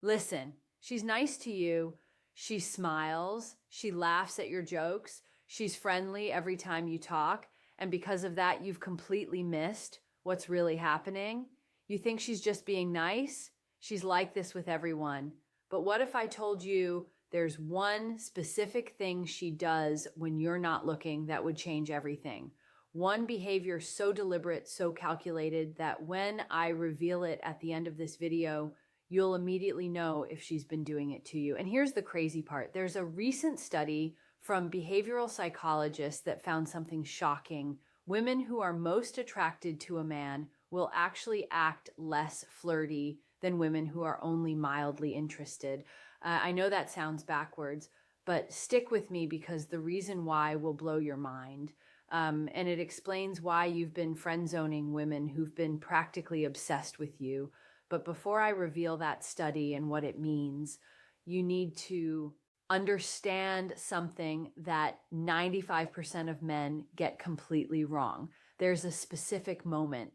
Listen, she's nice to you. She smiles. She laughs at your jokes. She's friendly every time you talk. And because of that, you've completely missed what's really happening. You think she's just being nice? She's like this with everyone. But what if I told you there's one specific thing she does when you're not looking that would change everything? One behavior so deliberate, so calculated that when I reveal it at the end of this video, you'll immediately know if she's been doing it to you. And here's the crazy part. There's a recent study from behavioral psychologists that found something shocking. Women who are most attracted to a man will actually act less flirty than women who are only mildly interested. I know that sounds backwards, but stick with me because the reason why will blow your mind. And it explains why you've been friend zoning women who've been practically obsessed with you. But before I reveal that study and what it means, you need to understand something that 95% of men get completely wrong. There's a specific moment.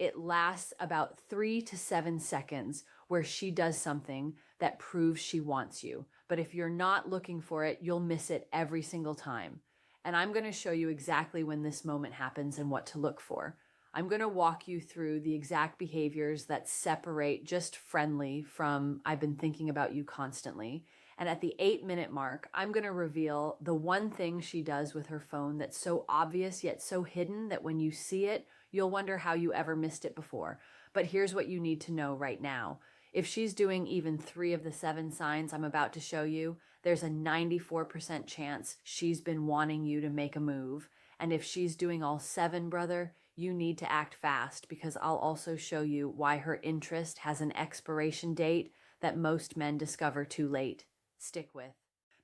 It lasts about 3 to 7 seconds where she does something that proves she wants you. But if you're not looking for it, you'll miss it every single time. And I'm going to show you exactly when this moment happens and what to look for. I'm going to walk you through the exact behaviors that separate just friendly from I've been thinking about you constantly. And at the 8-minute mark, I'm going to reveal the one thing she does with her phone that's so obvious yet so hidden that when you see it, you'll wonder how you ever missed it before. But here's what you need to know right now. If she's doing even 3 of the 7 signs I'm about to show you, there's a 94% chance she's been wanting you to make a move. And if she's doing all 7, brother, you need to act fast because I'll also show you why her interest has an expiration date that most men discover too late. Stick with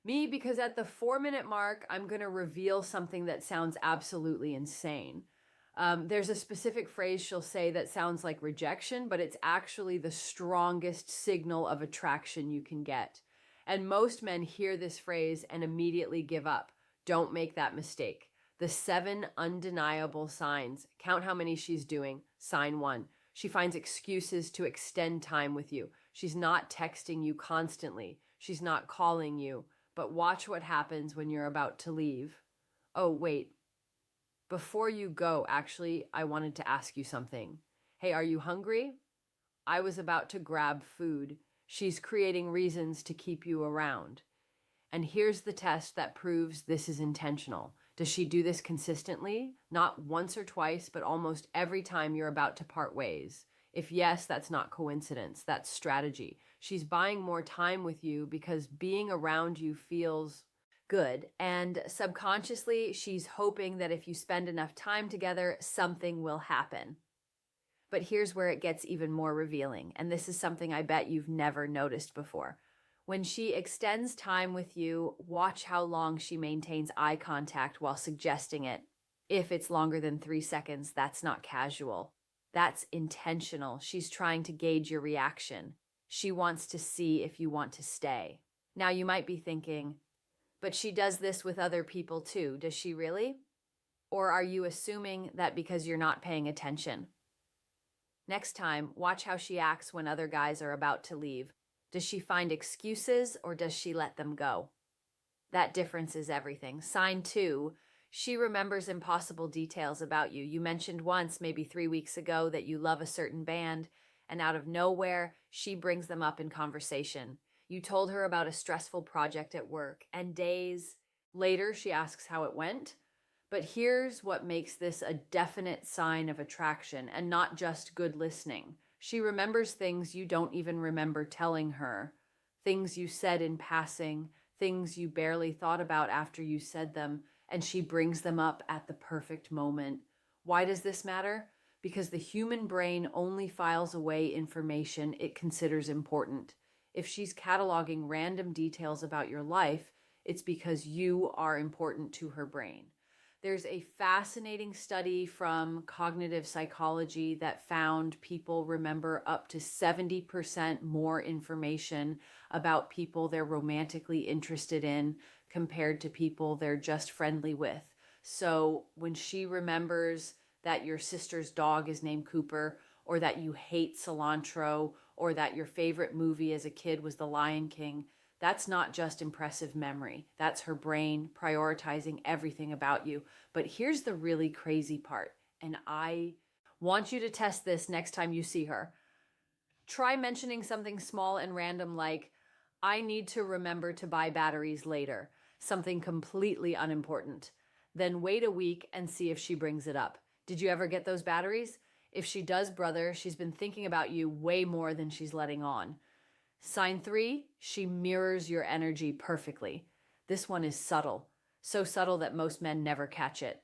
me because at the 4-minute mark, I'm going to reveal something that sounds absolutely insane. There's a specific phrase she'll say that sounds like rejection, but it's actually the strongest signal of attraction you can get. And most men hear this phrase and immediately give up. Don't make that mistake. The 7 undeniable signs. Count how many she's doing. Sign 1. She finds excuses to extend time with you. She's not texting you constantly. She's not calling you. But watch what happens when you're about to leave. Oh, wait. Before you go, actually, I wanted to ask you something. Hey, are you hungry? I was about to grab food. She's creating reasons to keep you around. And here's the test that proves this is intentional. Does she do this consistently? Not once or twice, but almost every time you're about to part ways. If yes, that's not coincidence. That's strategy. She's buying more time with you because being around you feels good. And subconsciously, she's hoping that if you spend enough time together, something will happen. But here's where it gets even more revealing. And this is something I bet you've never noticed before. When she extends time with you, watch how long she maintains eye contact while suggesting it. If it's longer than 3 seconds, that's not casual. That's intentional. She's trying to gauge your reaction. She wants to see if you want to stay. Now you might be thinking, but she does this with other people too. Does she really? Or are you assuming that because you're not paying attention? Next time, watch how she acts when other guys are about to leave. Does she find excuses or does she let them go? That difference is everything. Sign 2, she remembers impossible details about you. You mentioned once, maybe 3 weeks ago, that you love a certain band, and out of nowhere, she brings them up in conversation. You told her about a stressful project at work, and days later, she asks how it went. But here's what makes this a definite sign of attraction and not just good listening. She remembers things you don't even remember telling her, things you said in passing, things you barely thought about after you said them, and she brings them up at the perfect moment. Why does this matter? Because the human brain only files away information it considers important. If she's cataloging random details about your life, it's because you are important to her brain. There's a fascinating study from cognitive psychology that found people remember up to 70% more information about people they're romantically interested in compared to people they're just friendly with. So when she remembers that your sister's dog is named Cooper, or that you hate cilantro, or that your favorite movie as a kid was The Lion King, that's not just impressive memory. That's her brain prioritizing everything about you. But here's the really crazy part, and I want you to test this next time you see her. Try mentioning something small and random like, I need to remember to buy batteries later, something completely unimportant. Then wait a week and see if she brings it up. Did you ever get those batteries? If she does, brother, she's been thinking about you way more than she's letting on. Sign 3, she mirrors your energy perfectly. This one is subtle, so subtle that most men never catch it.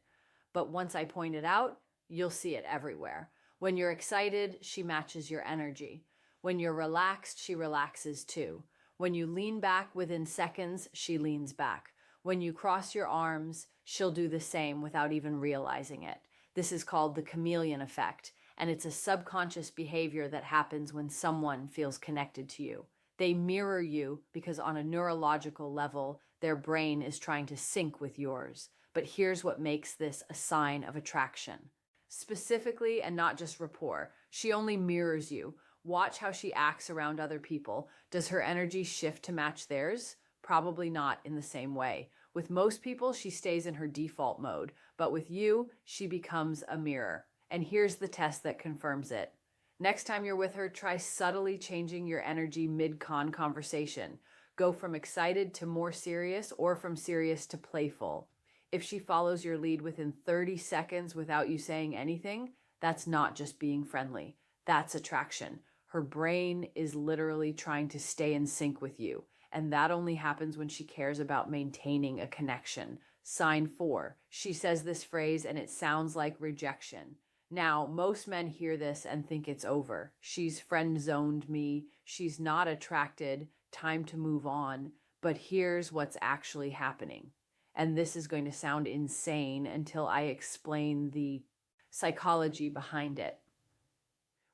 But once I point it out, you'll see it everywhere. When you're excited, she matches your energy. When you're relaxed, she relaxes too. When you lean back within seconds, she leans back. When you cross your arms, she'll do the same without even realizing it. This is called the chameleon effect, and it's a subconscious behavior that happens when someone feels connected to you. They mirror you because on a neurological level, their brain is trying to sync with yours. But here's what makes this a sign of attraction. Specifically, and not just rapport, she only mirrors you. Watch how she acts around other people. Does her energy shift to match theirs? Probably not in the same way. With most people, she stays in her default mode, but with you, she becomes a mirror. And here's the test that confirms it. Next time you're with her, try subtly changing your energy mid-con conversation. Go from excited to more serious or from serious to playful. If she follows your lead within 30 seconds without you saying anything, that's not just being friendly. That's attraction. Her brain is literally trying to stay in sync with you, and that only happens when she cares about maintaining a connection. Sign 4. She says this phrase and it sounds like rejection. Now, most men hear this and think it's over. She's friend-zoned me. She's not attracted. Time to move on. But here's what's actually happening. And this is going to sound insane until I explain the psychology behind it.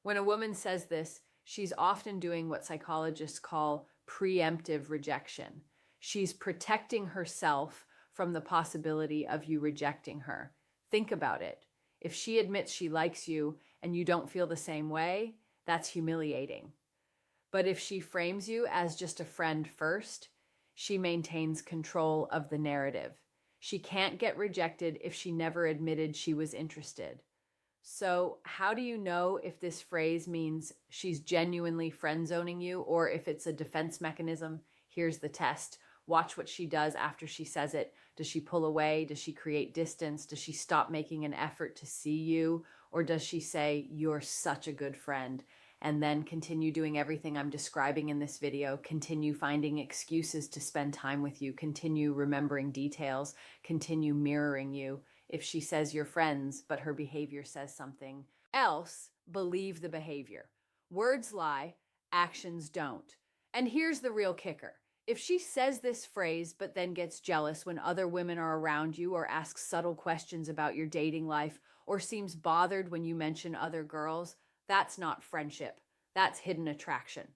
When a woman says this, she's often doing what psychologists call preemptive rejection. She's protecting herself from the possibility of you rejecting her. Think about it. If she admits she likes you and you don't feel the same way, that's humiliating. But if she frames you as just a friend first, she maintains control of the narrative. She can't get rejected if she never admitted she was interested. So how do you know if this phrase means she's genuinely friend-zoning you or if it's a defense mechanism? Here's the test. Watch what she does after she says it. Does she pull away? Does she create distance? Does she stop making an effort to see you? Or does she say, "You're such a good friend," and then continue doing everything I'm describing in this video, continue finding excuses to spend time with you, continue remembering details, continue mirroring you? If she says you're friends, but her behavior says something else, believe the behavior. Words lie, actions don't. And here's the real kicker. If she says this phrase, but then gets jealous when other women are around you or asks subtle questions about your dating life or seems bothered when you mention other girls, that's not friendship. That's hidden attraction.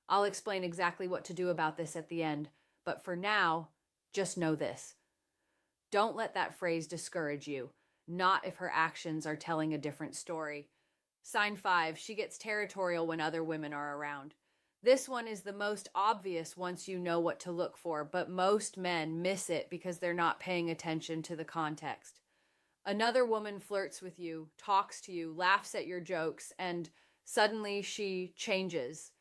I'll explain exactly what to do about this at the end, but for now, just know this. Don't let that phrase discourage you, not if her actions are telling a different story. Sign 5, she gets territorial when other women are around. This one is the most obvious once you know what to look for, but most men miss it because they're not paying attention to the context. Another woman flirts with you, talks to you, laughs at your jokes, and suddenly she changes.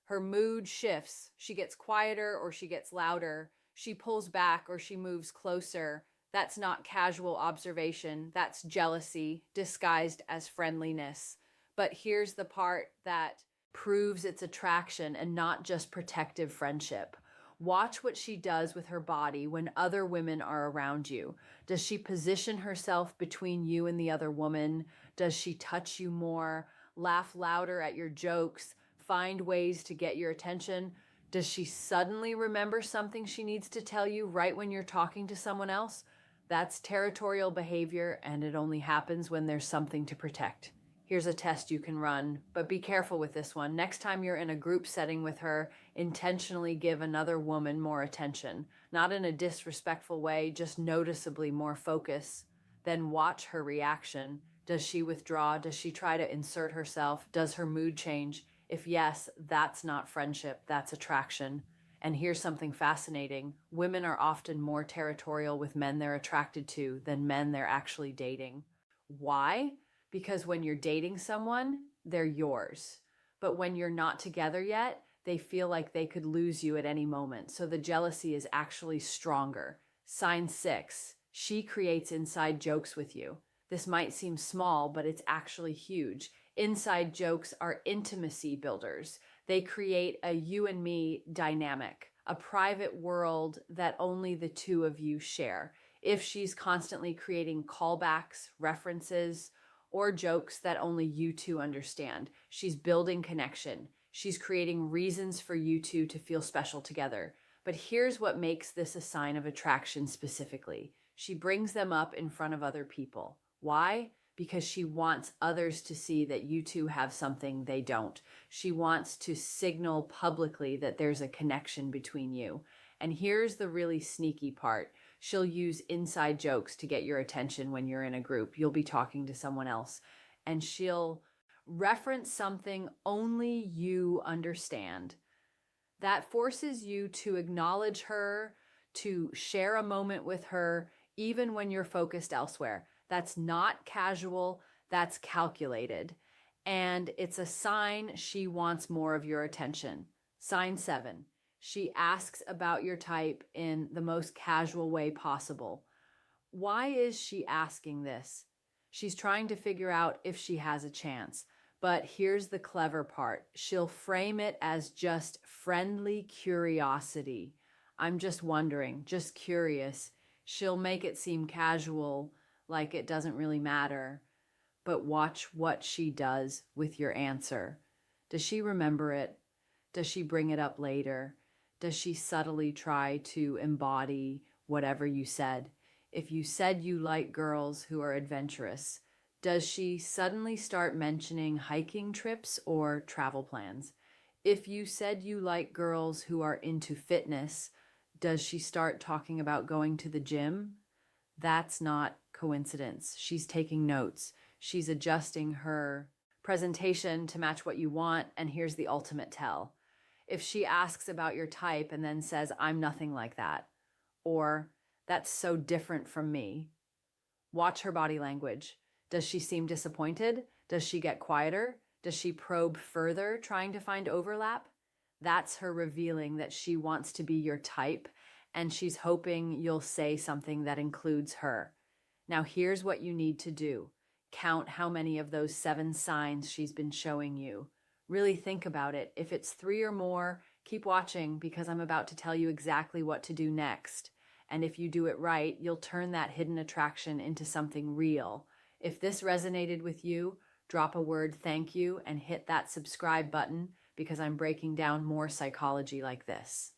Her mood shifts. She gets quieter or she gets louder. She pulls back or she moves closer. That's not casual observation. That's jealousy disguised as friendliness. But here's the part that proves its attraction and not just protective friendship. Watch what she does with her body when other women are around you. Does she position herself between you and the other woman? Does she touch you more, laugh louder at your jokes, find ways to get your attention? Does she suddenly remember something she needs to tell you right when you're talking to someone else? That's territorial behavior, and it only happens when there's something to protect. Here's a test you can run, but be careful with this one. Next time you're in a group setting with her, intentionally give another woman more attention. Not in a disrespectful way, just noticeably more focus. Then watch her reaction. Does she withdraw? Does she try to insert herself? Does her mood change? If yes, that's not friendship, that's attraction. And here's something fascinating. Women are often more territorial with men they're attracted to than men they're actually dating. Why? Because when you're dating someone, they're yours. But when you're not together yet, they feel like they could lose you at any moment. So the jealousy is actually stronger. Sign 6, she creates inside jokes with you. This might seem small, but it's actually huge. Inside jokes are intimacy builders. They create a you and me dynamic, a private world that only the two of you share. If she's constantly creating callbacks, references, or jokes that only you two understand, she's building connection. She's creating reasons for you two to feel special together. But here's what makes this a sign of attraction specifically. She brings them up in front of other people. Why? Because she wants others to see that you two have something they don't. She wants to signal publicly that there's a connection between you. And here's the really sneaky part. She'll use inside jokes to get your attention when you're in a group. You'll be talking to someone else, and she'll reference something only you understand. That forces you to acknowledge her, to share a moment with her, even when you're focused elsewhere. That's not casual, that's calculated. And it's a sign she wants more of your attention. Sign 7, she asks about your type in the most casual way possible. Why is she asking this? She's trying to figure out if she has a chance. But here's the clever part. She'll frame it as just friendly curiosity. I'm just wondering, just curious. She'll make it seem casual, like it doesn't really matter. But watch what she does with your answer. Does she remember it? Does she bring it up later? Does she subtly try to embody whatever you said? If you said you like girls who are adventurous, does she suddenly start mentioning hiking trips or travel plans? If you said you like girls who are into fitness, does she start talking about going to the gym? That's not coincidence. She's taking notes. She's adjusting her presentation to match what you want, and here's the ultimate tell. If she asks about your type and then says, I'm nothing like that, or that's so different from me, watch her body language. Does she seem disappointed? Does she get quieter? Does she probe further, trying to find overlap? That's her revealing that she wants to be your type, and she's hoping you'll say something that includes her. Now, here's what you need to do. Count how many of those 7 signs she's been showing you. Really think about it. If it's 3 or more, keep watching, because I'm about to tell you exactly what to do next. And if you do it right, you'll turn that hidden attraction into something real. If this resonated with you, drop a word thank you and hit that subscribe button, because I'm breaking down more psychology like this.